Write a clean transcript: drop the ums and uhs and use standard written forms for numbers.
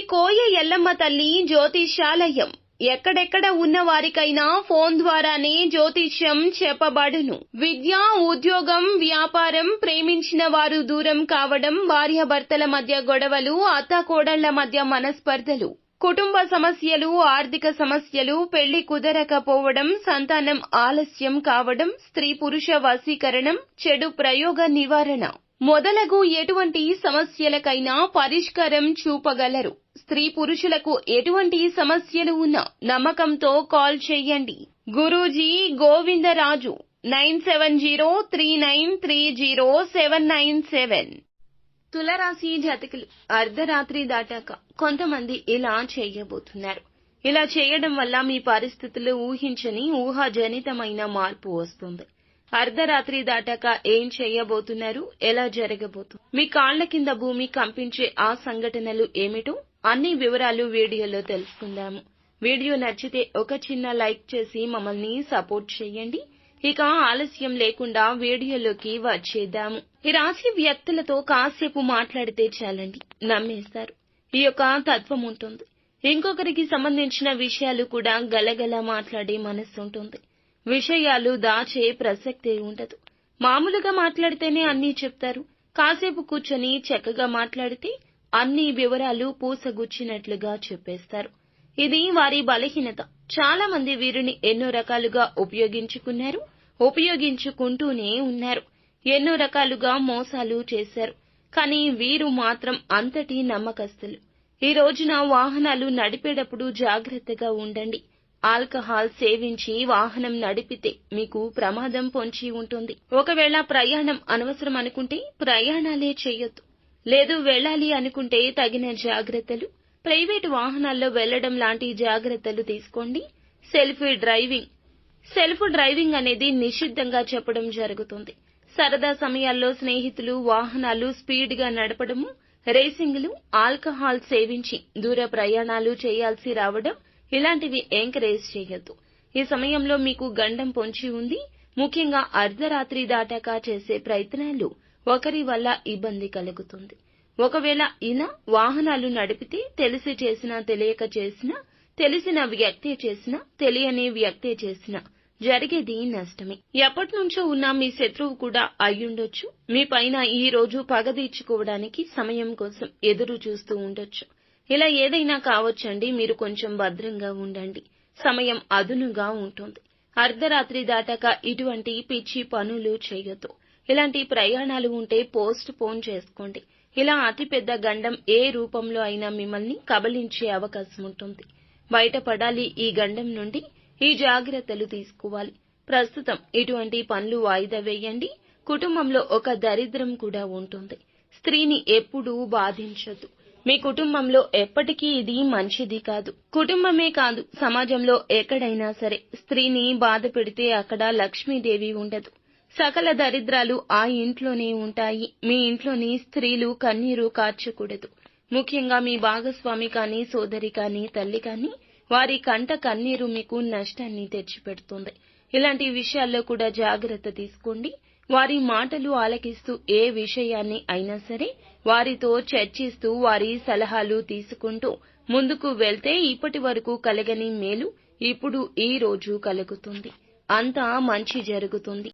కోయ ఎల్లమ్మ తల్లి జ్యోతిష్యాలయం. ఎక్కడెక్కడ ఉన్న వారికైనా ఫోన్ ద్వారానే జ్యోతిష్యం చెప్పబడును. విద్య, ఉద్యోగం, వ్యాపారం, ప్రేమించిన వారు దూరం కావడం, భార్యాభర్తల మధ్య గొడవలు, అత్తాకోడళ్ల మధ్య మనస్పర్ధలు, కుటుంబ సమస్యలు, ఆర్థిక సమస్యలు, పెళ్లి కుదరకపోవడం, సంతానం ఆలస్యం కావడం, స్త్రీ పురుష వశీకరణం, చెడు ప్రయోగ నివారణ మొదలగు ఎటువంటి సమస్యలకైనా పరిష్కారం చూపగలరు. స్త్రీ పురుషులకు ఎటువంటి సమస్యలు ఉన్నా నమ్మకంతో కాల్ చేయండి. గురూజీ గోవిందరాజు 9703930797. తులరాశి జాతకులు, అర్ధరాత్రి దాటాక కొంతమంది ఇలా చేయబోతున్నారు. ఇలా చేయడం వల్ల మీ పరిస్థితులు ఊహించని ఊహాజనితమైన మార్పు వస్తుంది. అర్ధరాత్రి దాటాక ఏం చేయబోతున్నారు, ఎలా జరగబోతుంది, మీ కాళ్ల కింద భూమి కంపించే ఆ సంఘటనలు ఏమిటో అన్ని వివరాలు వీడియోలో తెలుసుకుందాము. వీడియో నచ్చితే ఒక చిన్న లైక్ చేసి మమ్మల్ని సపోర్ట్ చేయండి. ఇక ఆలస్యం లేకుండా వీడియోలోకి వచ్చేద్దాము. ఈ రాశి వ్యక్తులతో కాసేపు మాట్లాడితే చాలండి, నమ్మేస్తారు. ఈ యొక్క తత్వం ఉంటుంది. ఇంకొకరికి సంబంధించిన విషయాలు కూడా గలగల మాట్లాడే మనస్సు ఉంటుంది. విషయాలు దాచే ప్రసక్తే ఉండదు. మామూలుగా మాట్లాడితేనే అన్నీ చెప్తారు. కాసేపు కూర్చొని చక్కగా మాట్లాడితే అన్ని వివరాలు పూసగుచ్చినట్లుగా చెప్పేస్తారు. ఇది వారి బలహీనత. చాలా మంది వీరిని ఎన్నో రకాలుగా ఉపయోగించుకుంటూనే ఉన్నారు. ఎన్నో రకాలుగా మోసాలు చేశారు. కానీ వీరు మాత్రం అంతటి నమ్మకస్తులు. ఈ రోజున వాహనాలు నడిపేటప్పుడు జాగ్రత్తగా ఉండండి. ఆల్కహాల్ సేవించి వాహనం నడిపితే మీకు ప్రమాదం పొంచి ఉంటుంది. ఒకవేళ ప్రయాణం అనవసరం అనుకుంటే ప్రయాణాలే చేయొద్దు. లేదు వెళ్ళాలి అనుకుంటే తగిన జాగ్రత్తలు, ప్రైవేటు వాహనాల్లో వెళ్లడం లాంటి జాగ్రత్తలు తీసుకోండి. సెల్ఫ్ డ్రైవింగ్ అనేది నిషిద్ధంగా చెప్పడం జరుగుతుంది. సరదా సమయాల్లో స్నేహితులు వాహనాలు స్పీడ్ గా నడపడము, రేసింగ్లు, ఆల్కహాల్ సేవించి దూర ప్రయాణాలు చేయాల్సి రావడం ఇలాంటివి ఎంకరేజ్ చేయొద్దు. ఈ సమయంలో మీకు గండం పొంచి ఉంది. ముఖ్యంగా అర్ధరాత్రి దాటాక చేసే ప్రయత్నాలు ఒకరి వల్ల ఇబ్బంది కలుగుతుంది. ఒకవేళ ఇలా వాహనాలు నడిపితే తెలిసి చేసినా తెలియక చేసినా, తెలిసిన వ్యక్తే చేసినా తెలియని వ్యక్తే చేసినా జరిగేది నష్టమే. ఎప్పటినుంచో ఉన్న మీ శత్రువు కూడా అయ్యుండొచ్చు. మీ పైన ఈ రోజు పగ తీర్చుకోవడానికి సమయం కోసం ఎదురు చూస్తూ ఉండొచ్చు. ఇలా ఏదైనా కావచ్చండి. మీరు కొంచెం భద్రంగా ఉండండి. సమయం అదునుగా ఉంటుంది. అర్ధరాత్రి దాటాక ఇటువంటి పిచ్చి పనులు చేయొద్దు. ఇలాంటి ప్రయాణాలు ఉంటే పోస్ట్ పోన్ చేసుకోండి. ఇలా అతిపెద్ద గండం ఏ రూపంలో అయినా మిమ్మల్ని కబళించే అవకాశం ఉంటుంది. బయటపడాలి ఈ గండం నుండి. ఈ జాగ్రత్తలు తీసుకోవాలి. ప్రస్తుతం ఇటువంటి పనులు వాయిదా వేయండి. కుటుంబంలో ఒక దరిద్రం కూడా ఉంటుంది. స్త్రీని ఎప్పుడూ బాధించొద్దు. మీ కుటుంబంలో ఎప్పటికీ ఇది మంచిది కాదు. కుటుంబమే కాదు, సమాజంలో ఎక్కడైనా సరే స్త్రీని బాధ పెడితే అక్కడ లక్ష్మీదేవి ఉండదు. సకల దరిద్రాలు ఆ ఇంట్లోనే ఉంటాయి. మీ ఇంట్లోని స్త్రీలు కన్నీరు కార్చకూడదు. ముఖ్యంగా మీ భాగస్వామి కానీ, సోదరి కానీ, తల్లి కానీ, వారి కంట కన్నీరు మీకు నష్టాన్ని తెచ్చిపెడుతుంది. ఇలాంటి విషయాల్లో కూడా జాగ్రత్త తీసుకోండి. వారి మాటలు ఆలకిస్తూ ఏ విషయాన్ని అయినా సరే వారితో చర్చిస్తూ వారి సలహాలు తీసుకుంటూ ముందుకు వెళ్తే ఇప్పటి వరకు కలగని మేలు ఇప్పుడు ఈ రోజు కలుగుతుంది. అంతా మంచి జరుగుతుంది.